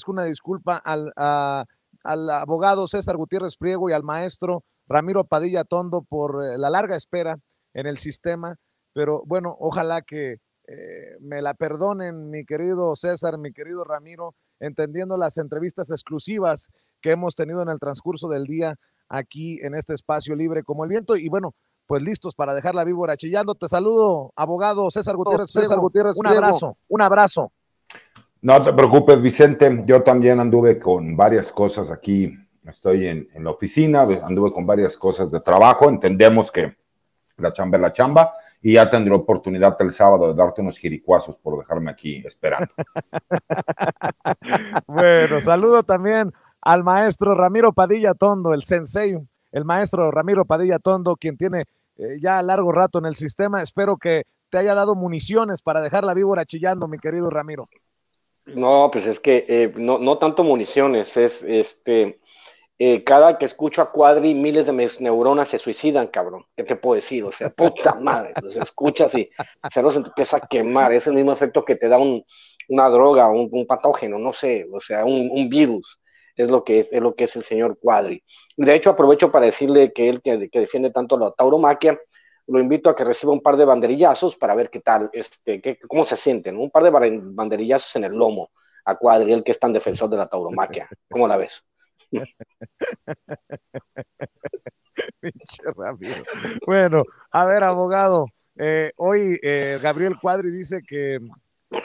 una disculpa al abogado César Gutiérrez Priego y al maestro Ramiro Padilla Tondo por la larga espera en el sistema, pero bueno, ojalá que me la perdonen, mi querido César, mi querido Ramiro, entendiendo las entrevistas exclusivas que hemos tenido en el transcurso del día aquí en este espacio libre como el viento. Y bueno, pues listos para dejar la víbora chillando. Te saludo, abogado César Gutiérrez Priego. Un abrazo. Un abrazo. No te preocupes, Vicente. Yo también anduve con varias cosas aquí. Estoy en la oficina, anduve con varias cosas de trabajo. Entendemos que la chamba es la chamba y ya tendré oportunidad el sábado de darte unos jiricuazos por dejarme aquí esperando. Bueno, saludo también al maestro Ramiro Padilla Tondo, el sensei, el maestro Ramiro Padilla Tondo, quien tiene ya largo rato en el sistema. Espero que te haya dado municiones para dejar la víbora chillando, mi querido Ramiro. No, pues es que no tanto municiones, es cada que escucho a Cuadri, miles de mis neuronas se suicidan, cabrón. ¿Qué te puedo decir? O sea, puta madre. O sea, escuchas y se te empieza a quemar. Es el mismo efecto que te da una droga, un patógeno, no sé, o sea, un virus. Es lo que es el señor Cuadri. De hecho, aprovecho para decirle que él que defiende tanto la tauromaquia, lo invito a que reciba un par de banderillazos para ver qué tal, cómo se sienten, ¿no? Un par de banderillazos en el lomo a Cuadri, el que es tan defensor de la tauromaquia. ¿Cómo la ves? Bueno, a ver, abogado, hoy Gabriel Cuadri dice que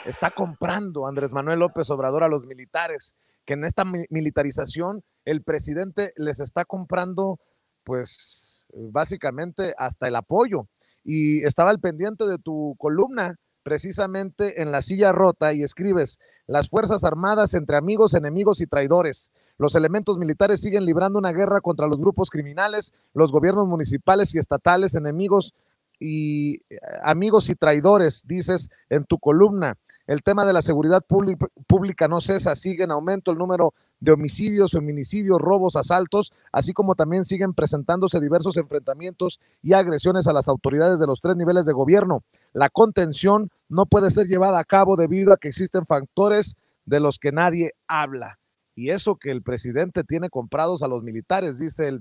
está comprando Andrés Manuel López Obrador a los militares, que en esta militarización el presidente les está comprando, pues, básicamente hasta el apoyo. Y estaba al pendiente de tu columna, precisamente en La Silla Rota, y escribes: las Fuerzas Armadas entre amigos, enemigos y traidores. Los elementos militares siguen librando una guerra contra los grupos criminales, los gobiernos municipales y estatales, enemigos y amigos y traidores, dices en tu columna. El tema de la seguridad pública no cesa, sigue en aumento el número de homicidios, feminicidios, robos, asaltos, así como también siguen presentándose diversos enfrentamientos y agresiones a las autoridades de los 3 niveles de gobierno. La contención no puede ser llevada a cabo debido a que existen factores de los que nadie habla. Y eso que el presidente tiene comprados a los militares, dice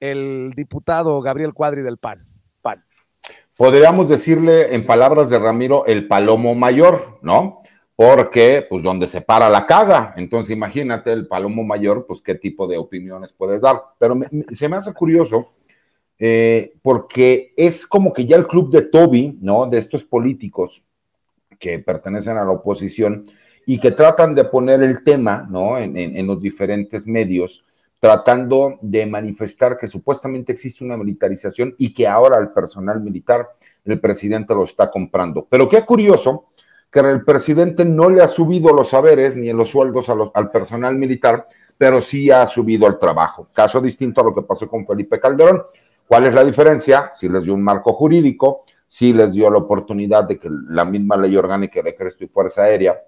el diputado Gabriel Cuadri del PAN. Podríamos decirle, en palabras de Ramiro, el palomo mayor, ¿no? Porque, pues, donde se para la caga. Entonces, imagínate, el palomo mayor, pues, qué tipo de opiniones puedes dar. Pero se me hace curioso, porque es como que ya el club de Toby, ¿no? De estos políticos que pertenecen a la oposición y que tratan de poner el tema, ¿no? En los diferentes medios, tratando de manifestar que supuestamente existe una militarización y que ahora el personal militar, el presidente lo está comprando. Pero qué curioso que el presidente no le ha subido los saberes ni los sueldos al personal militar, pero sí ha subido el trabajo. Caso distinto a lo que pasó con Felipe Calderón. ¿Cuál es la diferencia? Si les dio un marco jurídico, si les dio la oportunidad de que la misma ley orgánica de Ejército y Fuerza Aérea,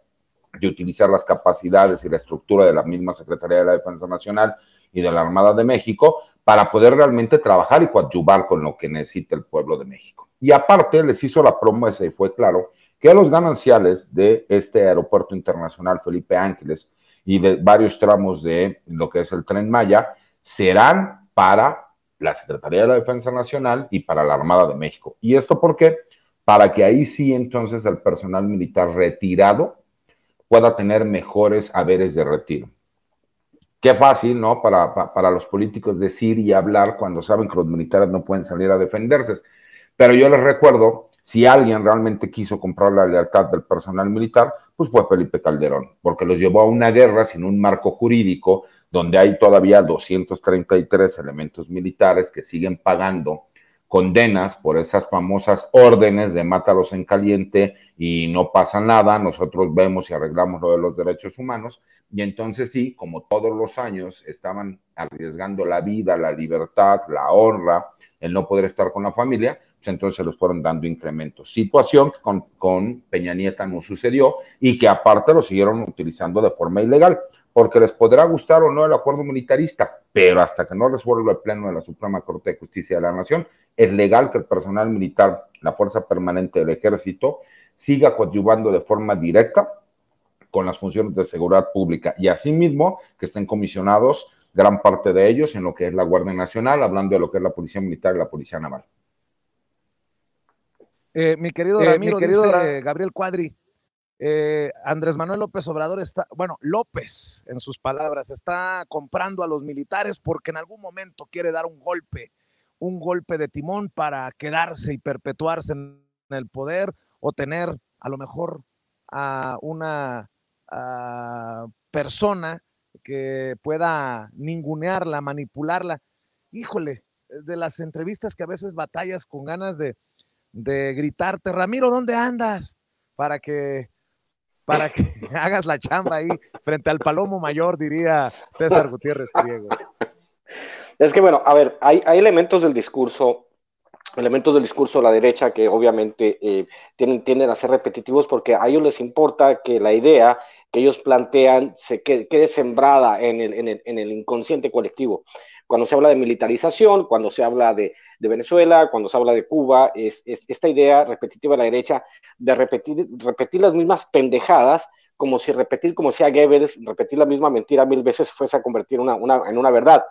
de utilizar las capacidades y la estructura de la misma Secretaría de la Defensa Nacional y de la Armada de México para poder realmente trabajar y coadyuvar con lo que necesita el pueblo de México. Y aparte les hizo la promesa y fue claro que los gananciales de este aeropuerto internacional Felipe Ángeles y de varios tramos de lo que es el Tren Maya serán para la Secretaría de la Defensa Nacional y para la Armada de México. ¿Y esto por qué? Para que ahí sí entonces el personal militar retirado pueda tener mejores haberes de retiro. Qué fácil, ¿no? Para los políticos decir y hablar cuando saben que los militares no pueden salir a defenderse. Pero yo les recuerdo, si alguien realmente quiso comprar la lealtad del personal militar, pues fue Felipe Calderón, porque los llevó a una guerra sin un marco jurídico, donde hay todavía 233 elementos militares que siguen pagando condenas por esas famosas órdenes de mátalos en caliente y no pasa nada, nosotros vemos y arreglamos lo de los derechos humanos, y entonces sí, como todos los años estaban arriesgando la vida, la libertad, la honra, el no poder estar con la familia, pues entonces se los fueron dando incrementos. Situación que con Peña Nieto no sucedió y que aparte lo siguieron utilizando de forma ilegal, porque les podrá gustar o no el acuerdo militarista, pero hasta que no resuelva el Pleno de la Suprema Corte de Justicia de la Nación, es legal que el personal militar, la Fuerza Permanente del Ejército, siga coadyuvando de forma directa con las funciones de seguridad pública, y asimismo que estén comisionados gran parte de ellos en lo que es la Guardia Nacional, hablando de lo que es la Policía Militar y la Policía Naval. Mi querido Ramiro, dice Gabriel Cuadri, Andrés Manuel López Obrador está, bueno, López, en sus palabras, está comprando a los militares porque en algún momento quiere dar un golpe de timón para quedarse y perpetuarse en el poder o tener a lo mejor a una persona que pueda ningunearla, manipularla. Híjole, de las entrevistas que a veces batallas con ganas de gritarte, Ramiro, ¿dónde andas? Para que hagas la chamba ahí frente al Palomo Mayor, diría César Gutiérrez Priego. Es que, bueno, a ver, hay elementos del discurso de la derecha que obviamente tienden a ser repetitivos porque a ellos les importa que la idea que ellos plantean se quede sembrada en el inconsciente colectivo. Cuando se habla de militarización, cuando se habla de Venezuela, cuando se habla de Cuba, es esta idea repetitiva de la derecha de repetir las mismas pendejadas, como si a Goebbels, repetir la misma mentira 1000 veces fuese a convertir en una verdad.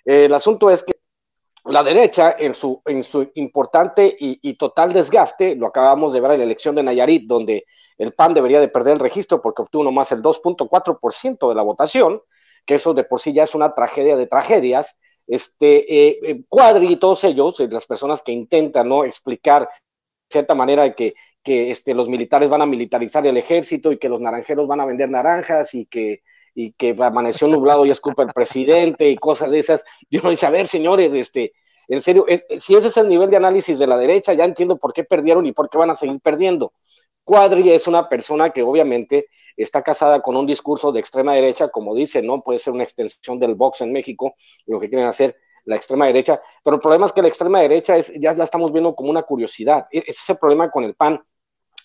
El asunto es que la derecha, en su importante y total desgaste, lo acabamos de ver en la elección de Nayarit, donde el PAN debería de perder el registro porque obtuvo nomás el 2.4% de la votación, que eso de por sí ya es una tragedia de tragedias. Cuadri y todos ellos, las personas que intentan, ¿no?, explicar de cierta manera que los militares van a militarizar el ejército y que los naranjeros van a vender naranjas y que amaneció nublado y es culpa del presidente y cosas de esas. Yo no dice, a ver, señores, en serio, si ese es el nivel de análisis de la derecha, ya entiendo por qué perdieron y por qué van a seguir perdiendo. Cuadri es una persona que obviamente está casada con un discurso de extrema derecha, como dice, ¿no? Puede ser una extensión del Vox en México, lo que quieren hacer la extrema derecha, pero el problema es que la extrema derecha ya la estamos viendo como una curiosidad. Ese es el problema con el PAN,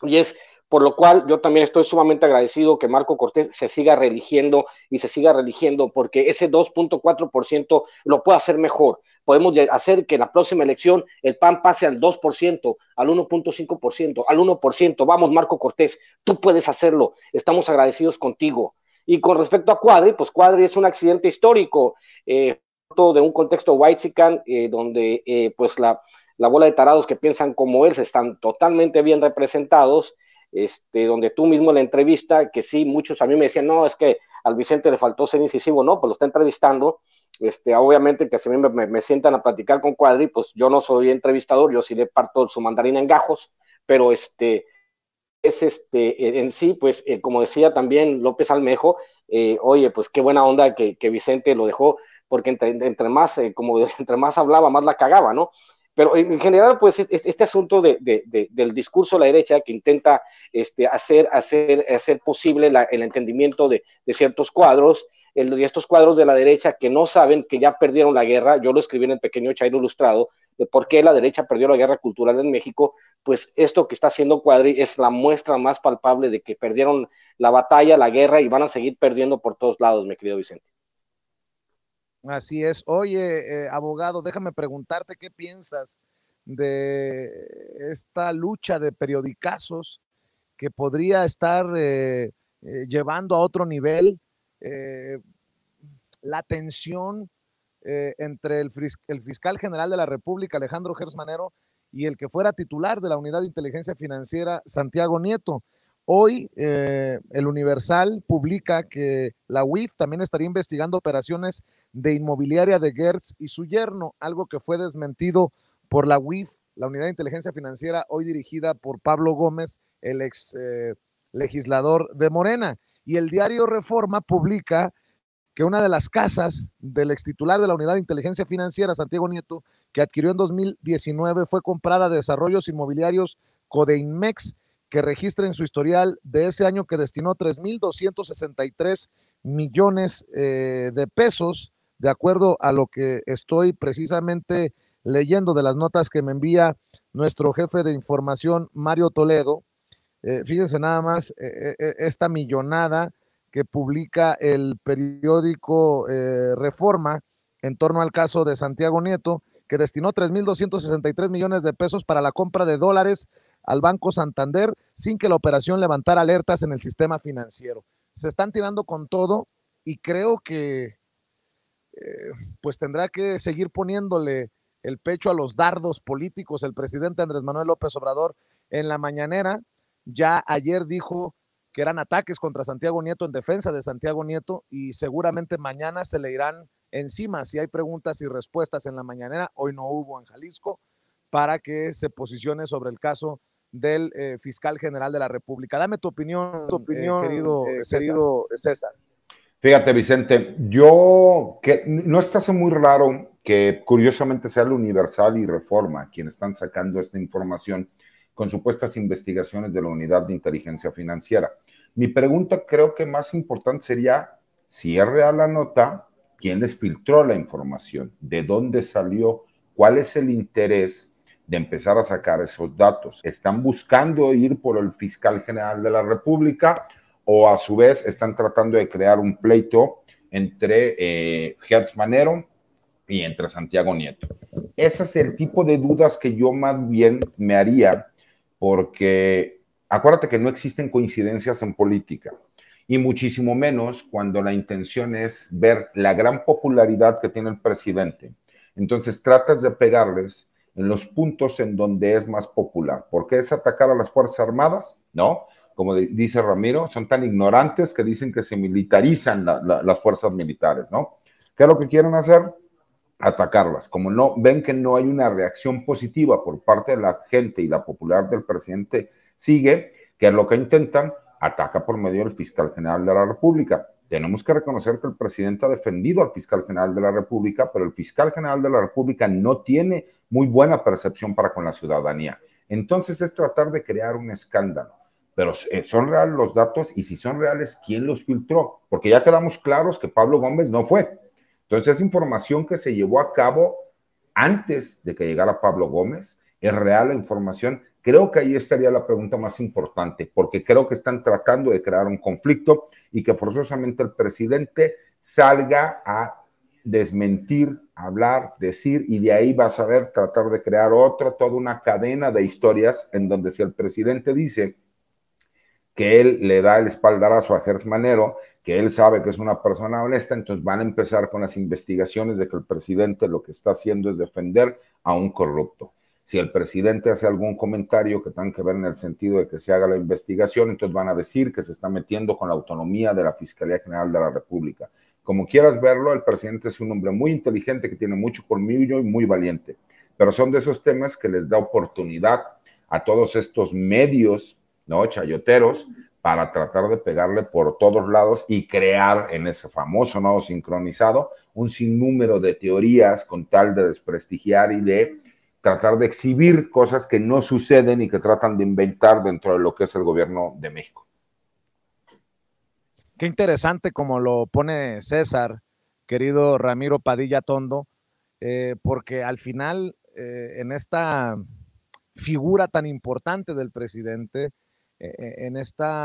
y es por lo cual yo también estoy sumamente agradecido que Marco Cortés se siga reeligiendo y se siga reeligiendo, porque ese 2.4% lo puede hacer mejor. Podemos hacer que en la próxima elección el PAN pase al 2%, al 1.5%, al 1%. Vamos, Marco Cortés, tú puedes hacerlo. Estamos agradecidos contigo. Y con respecto a Cuadri, pues Cuadri es un accidente histórico, de un contexto whitezican, donde pues la bola de tarados que piensan como él están totalmente bien representados, donde tú mismo en la entrevista, que sí, muchos a mí me decían, no, es que al Vicente le faltó ser incisivo, no, pues lo está entrevistando, obviamente que si a mí me sientan a platicar con Cuadri, pues yo no soy entrevistador, yo sí le parto su mandarina en gajos, pero en sí, pues como decía también López Almejo, oye, pues qué buena onda que Vicente lo dejó, porque entre más hablaba, más la cagaba, ¿no? Pero en general, pues este asunto del discurso de la derecha que intenta hacer posible el entendimiento de ciertos cuadros, y estos cuadros de la derecha que no saben que ya perdieron la guerra. Yo lo escribí en el pequeño Chairo Ilustrado, de por qué la derecha perdió la guerra cultural en México. Pues esto que está haciendo Cuadri es la muestra más palpable de que perdieron la batalla, la guerra, y van a seguir perdiendo por todos lados, mi querido Vicente. Así es. Oye, abogado, déjame preguntarte qué piensas de esta lucha de periodicazos que podría estar llevando a otro nivel la tensión entre el fiscal general de la República, Alejandro Gertz Manero, y el que fuera titular de la Unidad de Inteligencia Financiera, Santiago Nieto. Hoy el Universal publica que la UIF también estaría investigando operaciones de inmobiliaria de Gertz y su yerno, algo que fue desmentido por la UIF, la Unidad de Inteligencia Financiera, hoy dirigida por Pablo Gómez, el ex legislador de Morena. Y el diario Reforma publica que una de las casas del ex titular de la Unidad de Inteligencia Financiera, Santiago Nieto, que adquirió en 2019, fue comprada de Desarrollos Inmobiliarios Codeinmex, que registra en su historial de ese año que destinó 3,263 millones de pesos, de acuerdo a lo que estoy precisamente leyendo de las notas que me envía nuestro jefe de información, Mario Toledo. Fíjense nada más esta millonada que publica el periódico Reforma en torno al caso de Santiago Nieto, que destinó 3,263 millones de pesos para la compra de dólares al Banco Santander sin que la operación levantara alertas en el sistema financiero. se están tirando con todo y creo que pues tendrá que seguir poniéndole el pecho a los dardos políticos el presidente Andrés Manuel López Obrador en la mañanera. Ya ayer dijo que eran ataques contra Santiago Nieto en defensa de Santiago Nieto y seguramente mañana se le irán encima si hay preguntas y respuestas en la mañanera. Hoy no hubo en Jalisco para que se posicione sobre el caso del fiscal general de la República. Dame tu opinión, querido César. Fíjate, Vicente, que no hace muy raro que curiosamente sea el Universal y Reforma quienes están sacando esta información con supuestas investigaciones de la Unidad de Inteligencia Financiera. Mi pregunta creo que más importante sería, si es real la nota, ¿quién les filtró la información? ¿De dónde salió? ¿Cuál es el interés de empezar a sacar esos datos? ¿Están buscando ir por el fiscal general de la República o a su vez están tratando de crear un pleito entre Hertz Manero y entre Santiago Nieto? Ese es el tipo de dudas que yo más bien me haría, porque acuérdate que no existen coincidencias en política, y muchísimo menos cuando la intención es ver la gran popularidad que tiene el presidente. Entonces tratas de pegarles en los puntos en donde es más popular. ¿Por qué es atacar a las Fuerzas Armadas? No, como dice Ramiro, son tan ignorantes que dicen que se militarizan las fuerzas militares, ¿no? ¿Qué es lo que quieren hacer? Atacarlas. Como no ven que no hay una reacción positiva por parte de la gente y la popular del presidente sigue, que es lo que intentan, ataca por medio del fiscal general de la República. Tenemos que reconocer que el presidente ha defendido al fiscal general de la República, pero el fiscal general de la República no tiene muy buena percepción para con la ciudadanía. Entonces es tratar de crear un escándalo. Pero ¿son reales los datos? Y si son reales, ¿quién los filtró? Porque ya quedamos claros que Pablo Gómez no fue. Entonces es información que se llevó a cabo antes de que llegara Pablo Gómez. ¿Es real la información? Creo que ahí estaría la pregunta más importante, porque creo que están tratando de crear un conflicto y que forzosamente el presidente salga a desmentir, hablar, decir, y de ahí vas a ver, tratar de crear toda una cadena de historias en donde si el presidente dice que él le da el espaldarazo a Hertz Manero, que él sabe que es una persona honesta, entonces van a empezar con las investigaciones de que el presidente lo que está haciendo es defender a un corrupto. Si el presidente hace algún comentario que tenga que ver en el sentido de que se haga la investigación, entonces van a decir que se está metiendo con la autonomía de la Fiscalía General de la República. Como quieras verlo, el presidente es un hombre muy inteligente, que tiene mucho colmillo y muy valiente, pero son de esos temas que les da oportunidad a todos estos medios, ¿no?, chayoteros, para tratar de pegarle por todos lados y crear en ese famoso nodo sincronizado un sinnúmero de teorías con tal de desprestigiar y de tratar de exhibir cosas que no suceden y que tratan de inventar dentro de lo que es el gobierno de México. Qué interesante como lo pone César, querido Ramiro Padilla Tondo, porque al final en esta figura tan importante del presidente, en este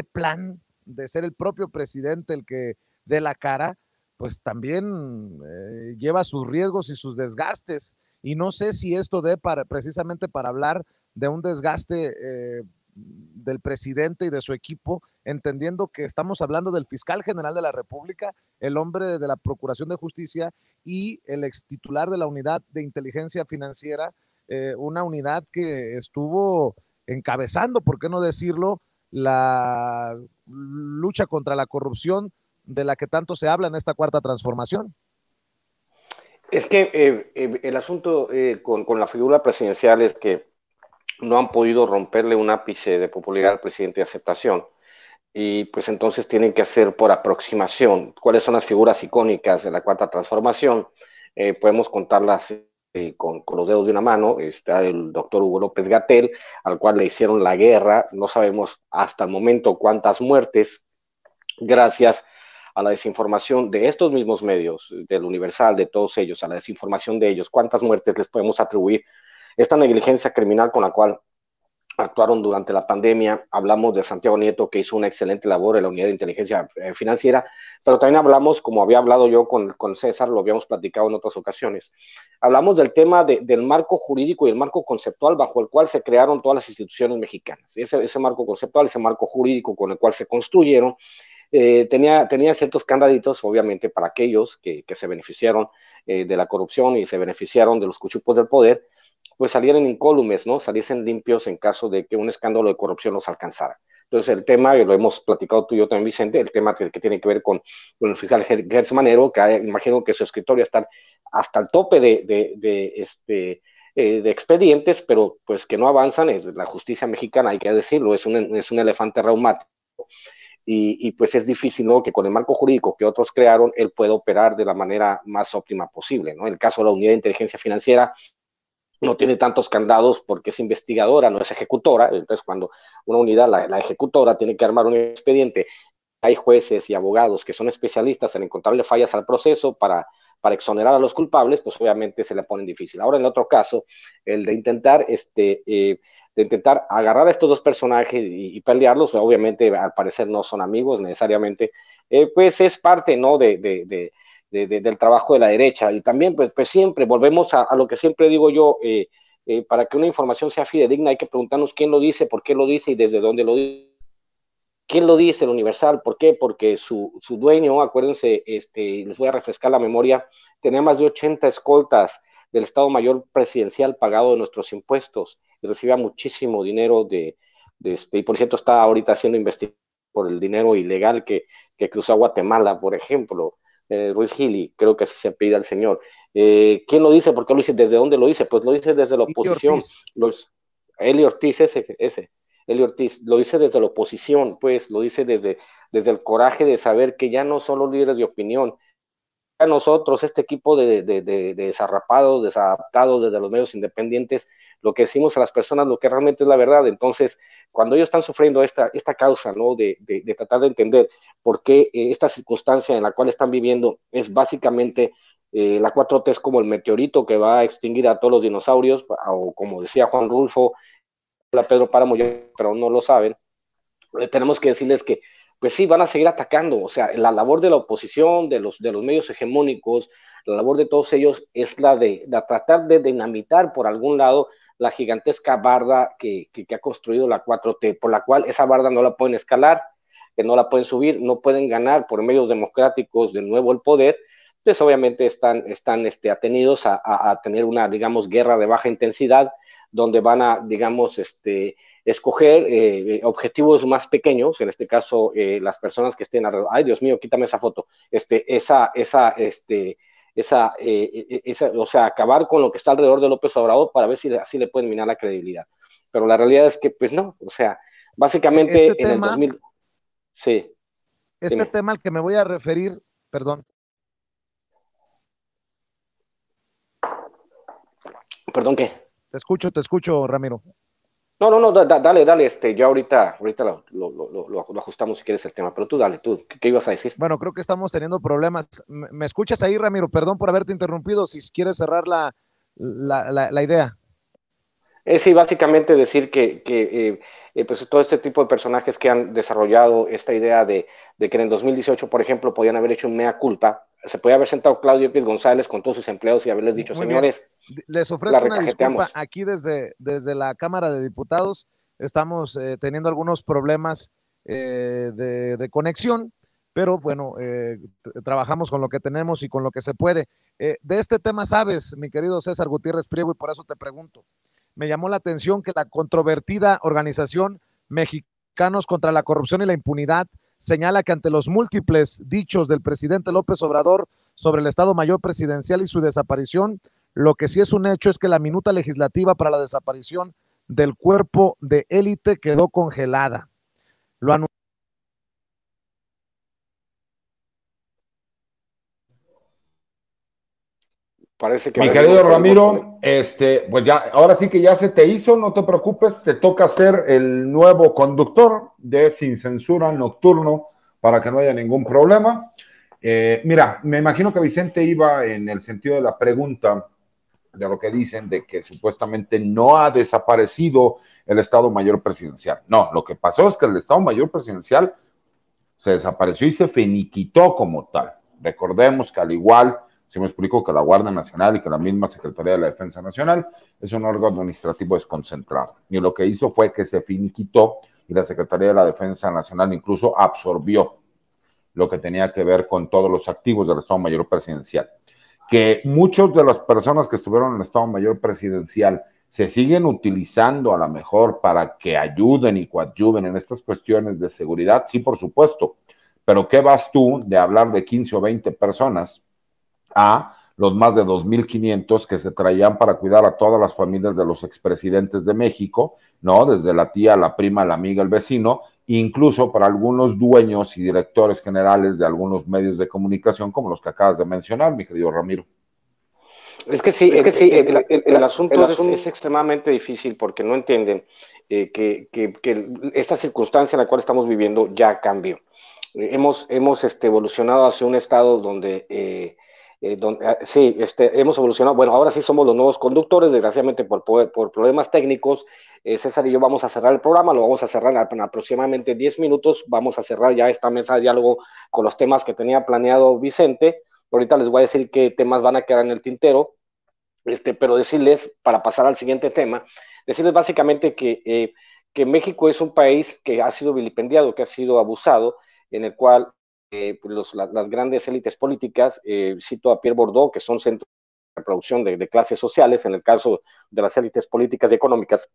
plan de ser el propio presidente el que dé la cara, pues también lleva sus riesgos y sus desgastes. Y no sé si esto dé precisamente para hablar de un desgaste del presidente y de su equipo, entendiendo que estamos hablando del fiscal general de la República, el hombre de la Procuración de Justicia y el ex titular de la Unidad de Inteligencia Financiera, una unidad que estuvo encabezando, ¿por qué no decirlo?, la lucha contra la corrupción de la que tanto se habla en esta cuarta transformación. Es que el asunto con la figura presidencial es que no han podido romperle un ápice de popularidad al presidente de aceptación. Y pues entonces tienen que hacer por aproximación cuáles son las figuras icónicas de la cuarta transformación. Podemos contarlas con los dedos de una mano. Está el doctor Hugo López-Gatell, al cual le hicieron la guerra. No sabemos hasta el momento cuántas muertes, gracias a la desinformación de estos mismos medios, del Universal, de todos ellos, a la desinformación de ellos. ¿Cuántas muertes les podemos atribuir esta negligencia criminal con la cual actuaron durante la pandemia. Hablamos de Santiago Nieto, que hizo una excelente labor en la unidad de inteligencia financiera, pero también hablamos, como había hablado yo con César, lo habíamos platicado en otras ocasiones, hablamos del tema del marco jurídico y el marco conceptual bajo el cual se crearon todas las instituciones mexicanas. Ese marco conceptual, ese marco jurídico con el cual se construyeron, tenía ciertos candaditos, obviamente, para aquellos que se beneficiaron de la corrupción y se beneficiaron de los cuchupos del poder, pues salieran incólumes, ¿no? Saliesen limpios en caso de que un escándalo de corrupción los alcanzara. Entonces, el tema, y lo hemos platicado tú y yo también, Vicente, el tema que tiene que ver con el fiscal Gertz Manero, que imagino que su escritorio está hasta el tope de expedientes, pero pues que no avanzan, es la justicia mexicana, hay que decirlo, es un elefante reumático. Y pues es difícil, ¿no?, que con el marco jurídico que otros crearon, él pueda operar de la manera más óptima posible, ¿no? En el caso de la unidad de inteligencia financiera, no tiene tantos candados porque es investigadora, no es ejecutora. Entonces, cuando una unidad, la ejecutora, tiene que armar un expediente, hay jueces y abogados que son especialistas en encontrarle fallas al proceso para exonerar a los culpables, pues obviamente se le pone difícil. Ahora, en el otro caso, el de intentar agarrar a estos dos personajes y pelearlos, obviamente al parecer no son amigos necesariamente, pues es parte, ¿no?, del trabajo de la derecha. Y también, pues siempre volvemos a lo que siempre digo yo, para que una información sea fidedigna hay que preguntarnos quién lo dice, por qué lo dice y desde dónde lo dice. ¿Quién lo dice? El Universal. ¿Por qué? Porque su dueño, acuérdense, les voy a refrescar la memoria, tenía más de 80 escoltas del Estado Mayor Presidencial pagado de nuestros impuestos y recibía muchísimo dinero y por cierto está ahorita siendo investigado por el dinero ilegal que cruzó a Guatemala, por ejemplo. Ruiz Gili, creo que así se pide al señor. ¿Quién lo dice? ¿Por qué lo dice? ¿Desde dónde lo dice? Pues lo dice desde la oposición. Eli Ortiz, ese. Eli Ortiz lo dice desde la oposición, pues lo dice desde el coraje de saber que ya no son los líderes de opinión. A nosotros, este equipo de desarrapados, desadaptados desde los medios independientes, lo que decimos a las personas, lo que realmente es la verdad. Entonces, cuando ellos están sufriendo esta causa, ¿no?, de tratar de entender por qué esta circunstancia en la cual están viviendo es básicamente la 4T es como el meteorito que va a extinguir a todos los dinosaurios, o como decía Juan Rulfo, la Pedro Páramo, pero no lo saben, tenemos que decirles que pues sí, van a seguir atacando. O sea, la labor de la oposición, de los medios hegemónicos, la labor de todos ellos es la de tratar de dinamitar por algún lado la gigantesca barda que ha construido la 4T, por la cual esa barda no la pueden escalar, que no la pueden subir, no pueden ganar por medios democráticos de nuevo el poder. Entonces, obviamente están atenidos a tener una, digamos, guerra de baja intensidad, donde van a, digamos, escoger objetivos más pequeños, en este caso las personas que estén alrededor. Ay, Dios mío, quítame esa foto. O sea, acabar con lo que está alrededor de López Obrador para ver si así le pueden minar la credibilidad. Pero la realidad es que, pues no, o sea, básicamente en el 2000. Sí. Este tema al que me voy a referir, perdón. ¿Perdón qué? Te escucho, Ramiro. No, dale, ya ahorita lo ajustamos si quieres el tema, pero tú dale, ¿qué ibas a decir? Bueno, creo que estamos teniendo problemas. ¿Me escuchas ahí, Ramiro? Perdón por haberte interrumpido, si quieres cerrar la idea. Sí, básicamente decir que pues todo este tipo de personajes que han desarrollado esta idea de que en el 2018, por ejemplo, podían haber hecho un mea culpa, se podía haber sentado Claudio X González con todos sus empleados y haberles dicho, muy señores, bien. Les ofrezco una disculpa, aquí desde la Cámara de Diputados estamos teniendo algunos problemas de conexión, pero bueno, trabajamos con lo que tenemos y con lo que se puede. De este tema sabes, mi querido César Gutiérrez Priego, y por eso te pregunto. Me llamó la atención que la controvertida organización Mexicanos contra la Corrupción y la Impunidad señala que ante los múltiples dichos del presidente López Obrador sobre el Estado Mayor Presidencial y su desaparición, lo que sí es un hecho es que la minuta legislativa para la desaparición del cuerpo de élite quedó congelada. Lo anunció. Parece que mi querido Ramiro, pues ya, ahora sí que ya se te hizo, no te preocupes, te toca ser el nuevo conductor de Sin Censura Nocturno para que no haya ningún problema. Mira, me imagino que Vicente iba en el sentido de la pregunta de lo que dicen de que supuestamente no ha desaparecido el Estado Mayor Presidencial. No, lo que pasó es que el Estado Mayor Presidencial se desapareció y se finiquitó como tal. Recordemos que al igual, si me explico, que la Guardia Nacional y que la misma Secretaría de la Defensa Nacional es un órgano administrativo desconcentrado. Y lo que hizo fue que se finiquitó y la Secretaría de la Defensa Nacional incluso absorbió lo que tenía que ver con todos los activos del Estado Mayor Presidencial. Que muchos de las personas que estuvieron en el Estado Mayor Presidencial se siguen utilizando a lo mejor para que ayuden y coadyuven en estas cuestiones de seguridad, sí, por supuesto, pero ¿qué vas tú de hablar de 15 o 20 personas a los más de 2.500 que se traían para cuidar a todas las familias de los expresidentes de México, ¿no? Desde la tía, la prima, la amiga, el vecino, incluso para algunos dueños y directores generales de algunos medios de comunicación, como los que acabas de mencionar, mi querido Ramiro. Es que sí, el asunto es extremadamente difícil porque no entienden que esta circunstancia en la cual estamos viviendo ya cambió. Hemos evolucionado hacia un estado donde sí, hemos evolucionado. Bueno, ahora sí somos los nuevos conductores, desgraciadamente por problemas técnicos. César y yo vamos a cerrar el programa, lo vamos a cerrar en aproximadamente 10 minutos. Vamos a cerrar ya esta mesa de diálogo con los temas que tenía planeado Vicente. Ahorita les voy a decir qué temas van a quedar en el tintero, pero decirles, para pasar al siguiente tema, decirles básicamente que México es un país que ha sido vilipendiado, que ha sido abusado, en el cual las grandes élites políticas, cito a Pierre Bourdieu, que son centros de reproducción de clases sociales, en el caso de las élites políticas y económicas,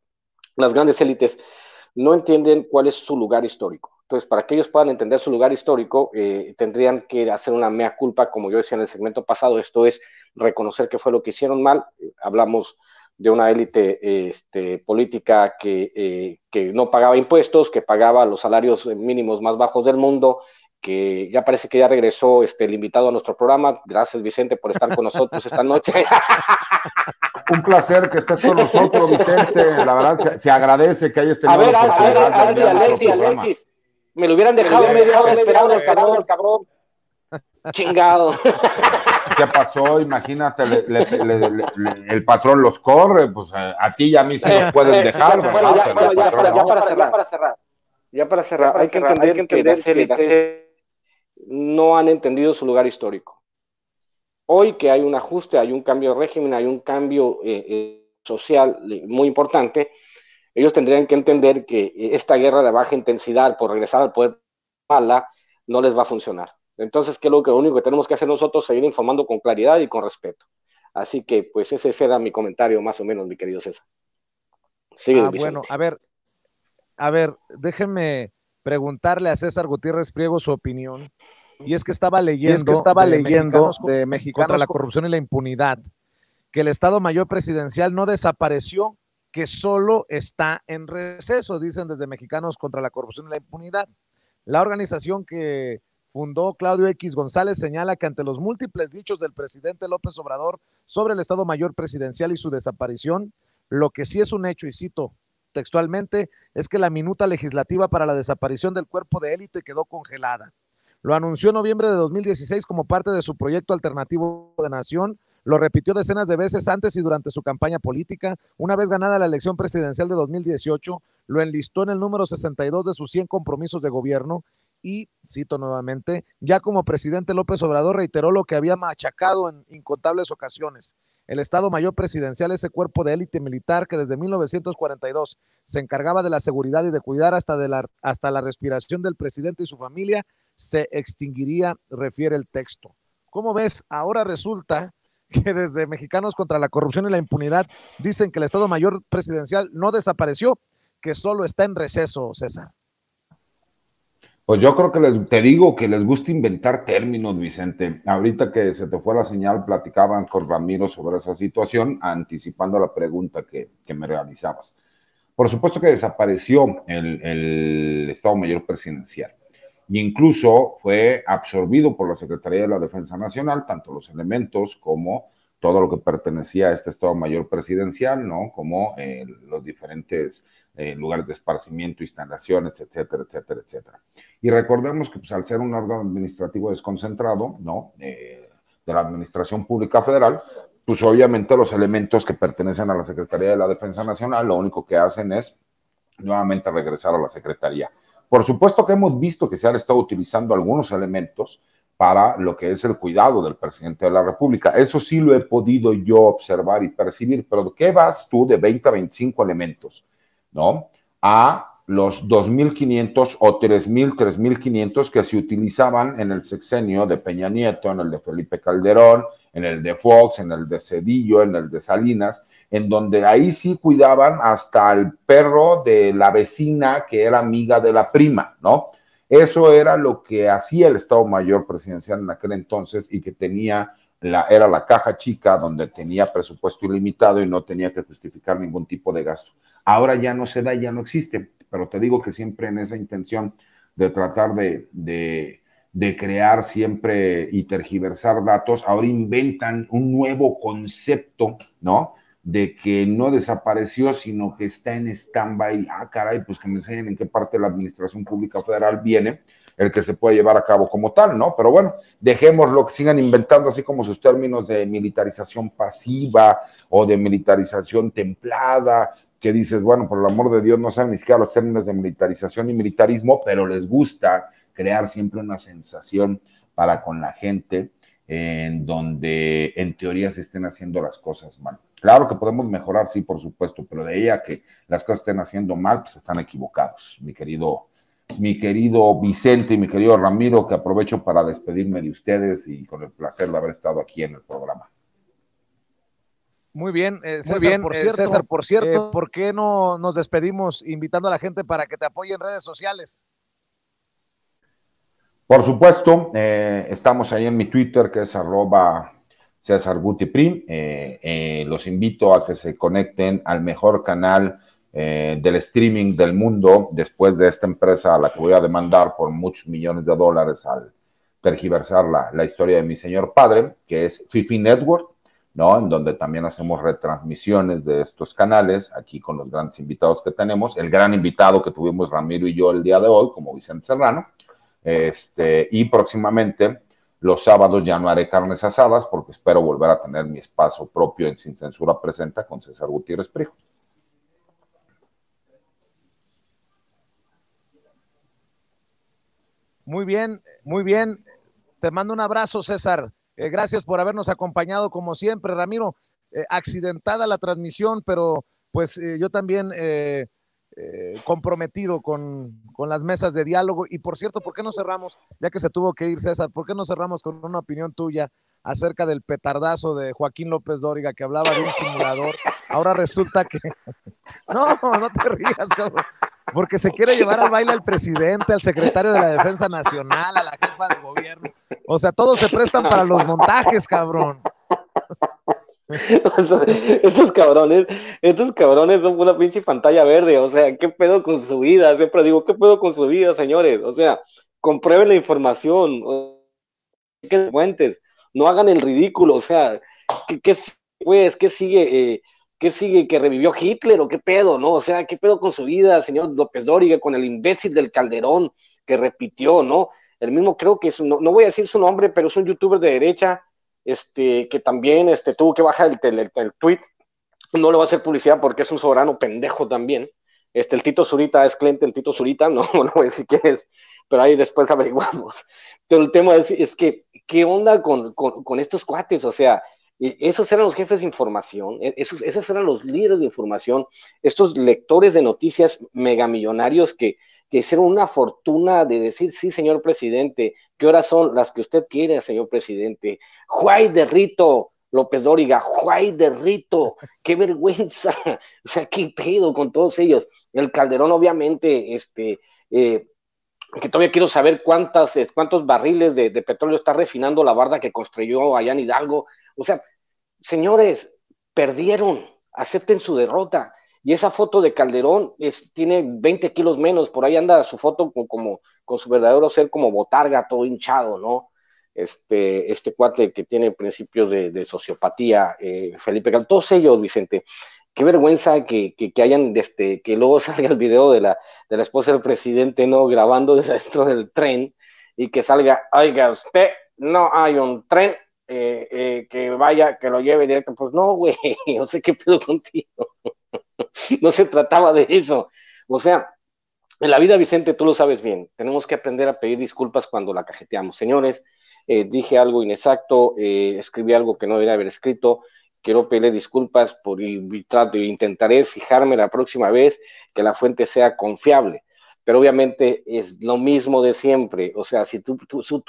las grandes élites no entienden cuál es su lugar histórico. Entonces, para que ellos puedan entender su lugar histórico, tendrían que hacer una mea culpa, como yo decía en el segmento pasado, esto es reconocer qué fue lo que hicieron mal. Hablamos de una élite política que no pagaba impuestos, que pagaba los salarios mínimos más bajos del mundo, que ya parece que ya regresó el invitado a nuestro programa. Gracias, Vicente, por estar con nosotros esta noche. Un placer que estés con nosotros, Vicente. La verdad, se agradece que hayas tenido la oportunidad de Alexis. Me lo hubieran dejado media hora esperando el cabrón. Chingado. ¿Qué pasó? Imagínate, el patrón los corre, pues a ti y a mí sí los pueden dejar. Bueno, ya para cerrar, hay que entender que las élites no han entendido su lugar histórico. Hoy que hay un ajuste, hay un cambio de régimen, hay un cambio social muy importante, ellos tendrían que entender que esta guerra de baja intensidad por regresar al poder mala no les va a funcionar. Entonces, ¿qué es lo único que tenemos que hacer nosotros? Seguir informando con claridad y con respeto. Así que, pues, ese era mi comentario, más o menos, mi querido César. Sigue, bueno, a ver, déjenme preguntarle a César Gutiérrez Priego su opinión. Y es que estaba leyendo de Mexicanos contra la corrupción y la impunidad, que el Estado Mayor Presidencial no desapareció, que solo está en receso, dicen desde Mexicanos contra la corrupción y la impunidad. La organización que fundó Claudio X González señala que ante los múltiples dichos del presidente López Obrador sobre el Estado Mayor Presidencial y su desaparición, lo que sí es un hecho, y cito textualmente, es que la minuta legislativa para la desaparición del cuerpo de élite quedó congelada. Lo anunció en noviembre de 2016 como parte de su proyecto alternativo de nación. Lo repitió decenas de veces antes y durante su campaña política. Una vez ganada la elección presidencial de 2018, lo enlistó en el número 62 de sus 100 compromisos de gobierno y, cito nuevamente, ya como presidente López Obrador reiteró lo que había machacado en incontables ocasiones. El Estado Mayor Presidencial, ese cuerpo de élite militar que desde 1942 se encargaba de la seguridad y de cuidar hasta la respiración del presidente y su familia, se extinguiría, refiere el texto. ¿Cómo ves? Ahora resulta que desde Mexicanos contra la corrupción y la impunidad dicen que el Estado Mayor Presidencial no desapareció, que solo está en receso, César. Pues yo creo que te digo que les gusta inventar términos, Vicente. Ahorita que se te fue la señal, platicaban con Ramiro sobre esa situación, anticipando la pregunta que me realizabas. Por supuesto que desapareció el Estado Mayor Presidencial. Y incluso fue absorbido por la Secretaría de la Defensa Nacional, tanto los elementos como todo lo que pertenecía a este Estado Mayor Presidencial, ¿no? Como los diferentes lugares de esparcimiento, instalaciones, etcétera, etcétera, etcétera. Y recordemos que pues, al ser un órgano administrativo desconcentrado, ¿no? de la Administración Pública Federal, pues obviamente los elementos que pertenecen a la Secretaría de la Defensa Nacional lo único que hacen es nuevamente regresar a la Secretaría. Por supuesto que hemos visto que se han estado utilizando algunos elementos para lo que es el cuidado del presidente de la República. Eso sí lo he podido yo observar y percibir, pero ¿de qué vas tú de 20 a 25 elementos, ¿no? A los 2.500 o 3.500 que se utilizaban en el sexenio de Peña Nieto, en el de Felipe Calderón, en el de Fox, en el de Cedillo, en el de Salinas, en donde ahí sí cuidaban hasta el perro de la vecina que era amiga de la prima, ¿no? Eso era lo que hacía el Estado Mayor Presidencial en aquel entonces y que tenía, era la caja chica donde tenía presupuesto ilimitado y no tenía que justificar ningún tipo de gasto. Ahora ya no se da, ya no existe, pero te digo que siempre en esa intención de tratar de crear siempre y tergiversar datos, ahora inventan un nuevo concepto, ¿no? De que no desapareció, sino que está en stand-by. Ah, caray, pues que me enseñen en qué parte de la Administración Pública Federal viene el que se puede llevar a cabo como tal, ¿no? Pero bueno, dejémoslo, que sigan inventando así como sus términos de militarización pasiva o de militarización templada, que dices, bueno, por el amor de Dios, no saben ni siquiera los términos de militarización y militarismo, pero les gusta crear siempre una sensación para con la gente en donde en teoría se estén haciendo las cosas mal. Claro que podemos mejorar, sí, por supuesto, pero de ella que las cosas estén haciendo mal, pues están equivocados, mi querido Vicente y mi querido Ramiro, que aprovecho para despedirme de ustedes y con el placer de haber estado aquí en el programa. Muy bien, César, por cierto, ¿por qué no nos despedimos invitando a la gente para que te apoye en redes sociales? Por supuesto, estamos ahí en mi Twitter, que es @CésarGutiPrim. Los invito a que se conecten al mejor canal del streaming del mundo después de esta empresa a la que voy a demandar por muchos millones de dólares al tergiversar la historia de mi señor padre, que es Fifi Network, ¿no? En donde también hacemos retransmisiones de estos canales, aquí con los grandes invitados que tenemos. El gran invitado que tuvimos Ramiro y yo el día de hoy, como Vicente Serrano. Y próximamente los sábados ya no haré carnes asadas porque espero volver a tener mi espacio propio en Sin Censura Presenta con César Gutiérrez Prijo. Muy bien, muy bien. Te mando un abrazo, César. Gracias por habernos acompañado como siempre, Ramiro. Accidentada la transmisión, pero pues yo también comprometido con las mesas de diálogo. Y por cierto, ¿por qué no cerramos, ya que se tuvo que ir César, por qué no cerramos con una opinión tuya acerca del petardazo de Joaquín López Dóriga, que hablaba de un simulador? Ahora resulta que... No te rías, cabrón. Porque se quiere llevar al baile al presidente, al secretario de la Defensa Nacional, a la jefa de gobierno. O sea, todos se prestan para los montajes, cabrón. Estos cabrones son una pinche pantalla verde, o sea, ¿qué pedo con su vida? Siempre digo, ¿qué pedo con su vida, señores? O sea, comprueben la información, que fuentes, no hagan el ridículo, o sea, ¿qué sigue? ¿Qué sigue? ¿Que revivió Hitler o qué pedo, no? O sea, ¿qué pedo con su vida, señor López Dóriga, con el imbécil del Calderón que repitió, ¿no? El mismo creo que es, no voy a decir su nombre, pero es un youtuber de derecha, que también tuvo que bajar el tweet, no le va a hacer publicidad porque es un soberano pendejo también. El Tito Zurita es cliente del Tito Zurita, no voy a decir quién es, pero ahí después averiguamos. Pero el tema es que, ¿qué onda con estos cuates? O sea, esos eran los jefes de información, esos eran los líderes de información, estos lectores de noticias megamillonarios que hicieron una fortuna de decir, sí, señor presidente, ¿qué horas son las que usted quiere, señor presidente? ¡Juay de Rito! López Dóriga, ¡juay de Rito! ¡Qué vergüenza! O sea, ¿qué pedo con todos ellos? El Calderón, obviamente, que todavía quiero saber cuántos barriles de petróleo está refinando la barda que construyó allá en Hidalgo. O sea, señores, perdieron, acepten su derrota. Y esa foto de Calderón tiene 20 kilos menos, por ahí anda su foto con su verdadero ser como botarga, todo hinchado, ¿no? Este cuate que tiene principios de sociopatía, Felipe Calderón, todos ellos, Vicente. Qué vergüenza que hayan, que luego salga el video de la esposa del presidente, ¿no? Grabando desde dentro del tren y que salga, oiga, usted, no hay un tren que vaya, que lo lleve directo. Pues no, güey, no sé qué pedo contigo. No se trataba de eso. O sea, en la vida, Vicente, tú lo sabes bien, tenemos que aprender a pedir disculpas cuando la cajeteamos. Señores, dije algo inexacto, escribí algo que no debería haber escrito, quiero pedirle disculpas y intentaré fijarme la próxima vez que la fuente sea confiable. Pero obviamente es lo mismo de siempre. O sea, si tú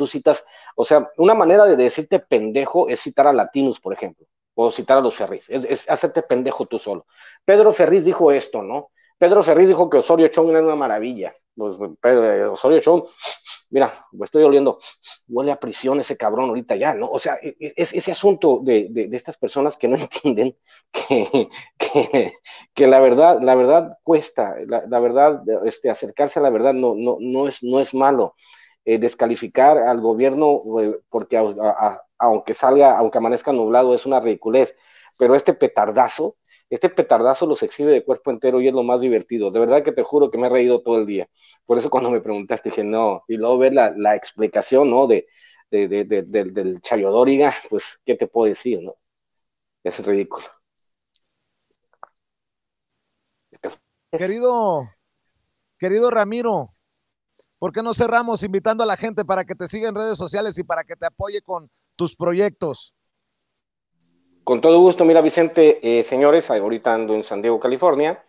citas, o sea, una manera de decirte pendejo es citar a Latinus, por ejemplo, o citar a los Ferris, es hacerte pendejo tú solo. Pedro Ferriz dijo esto, ¿no? Pedro Ferriz dijo que Osorio Chong era una maravilla. Pues Osorio Chong, mira, me estoy oliendo, huele a prisión ese cabrón ahorita ya, ¿no? O sea, es ese asunto de estas personas que no entienden que, que la verdad cuesta, la verdad, acercarse a la verdad no es malo. Descalificar al gobierno porque aunque amanezca nublado es una ridiculez, pero este petardazo los exhibe de cuerpo entero y es lo más divertido. De verdad que te juro que me he reído todo el día. Por eso cuando me preguntaste dije, no. Y luego ver la explicación, ¿no? Del Chayodóriga, pues, ¿qué te puedo decir, no? Es ridículo. Querido Ramiro, ¿por qué no cerramos invitando a la gente para que te siga en redes sociales y para que te apoye con tus proyectos? Con todo gusto, mira Vicente, señores, ahorita ando en San Diego, California.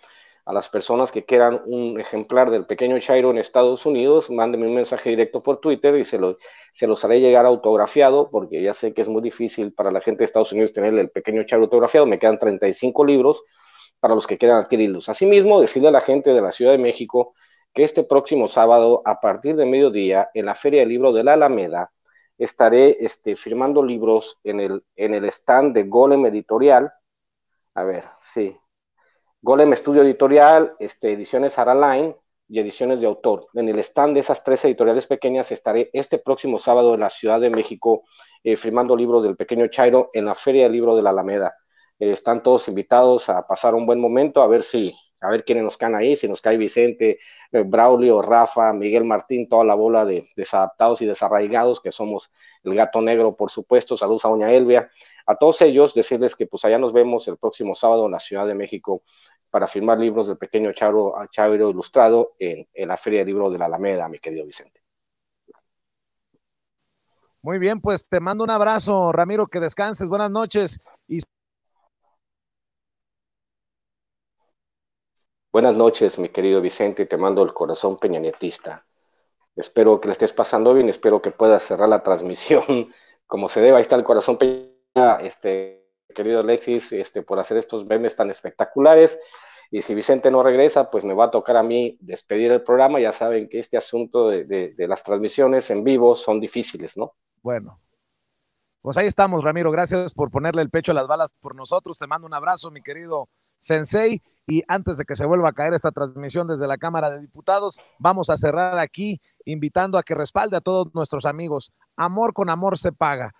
A las personas que quieran un ejemplar del Pequeño Chairo en Estados Unidos, mándenme un mensaje directo por Twitter y se los haré llegar autografiado, porque ya sé que es muy difícil para la gente de Estados Unidos tener el Pequeño Chairo autografiado. Me quedan 35 libros para los que quieran adquirirlos. Asimismo, decirle a la gente de la Ciudad de México que este próximo sábado, a partir de mediodía, en la Feria del Libro de la Alameda, estaré firmando libros en el stand de Golem Editorial. A ver, sí. Golem Estudio Editorial, Ediciones Araline y Ediciones de Autor. En el stand de esas 3 editoriales pequeñas estaré este próximo sábado en la Ciudad de México firmando libros del Pequeño Chairo en la Feria del Libro de la Alameda. Están todos invitados a pasar un buen momento, a ver quiénes nos caen ahí, si nos cae Vicente, Braulio, Rafa, Miguel Martín, toda la bola de desadaptados y desarraigados que somos el Gato Negro, por supuesto. Saludos a doña Elvia. A todos ellos decirles que pues allá nos vemos el próximo sábado en la Ciudad de México para firmar libros del Pequeño Chairo Ilustrado en la Feria del Libro de la Alameda, mi querido Vicente. Muy bien, pues te mando un abrazo, Ramiro, que descanses, buenas noches. Buenas noches, mi querido Vicente, te mando el corazón peñanietista. Espero que le estés pasando bien, espero que puedas cerrar la transmisión como se debe. Ahí está el corazón peña, querido Alexis, por hacer estos memes tan espectaculares. Y si Vicente no regresa, pues me va a tocar a mí despedir el programa. Ya saben que este asunto de las transmisiones en vivo son difíciles, ¿no? Bueno, pues ahí estamos, Ramiro. Gracias por ponerle el pecho a las balas por nosotros. Te mando un abrazo, mi querido Sensei. Y antes de que se vuelva a caer esta transmisión desde la Cámara de Diputados, vamos a cerrar aquí invitando a que respalde a todos nuestros amigos. Amor con amor se paga.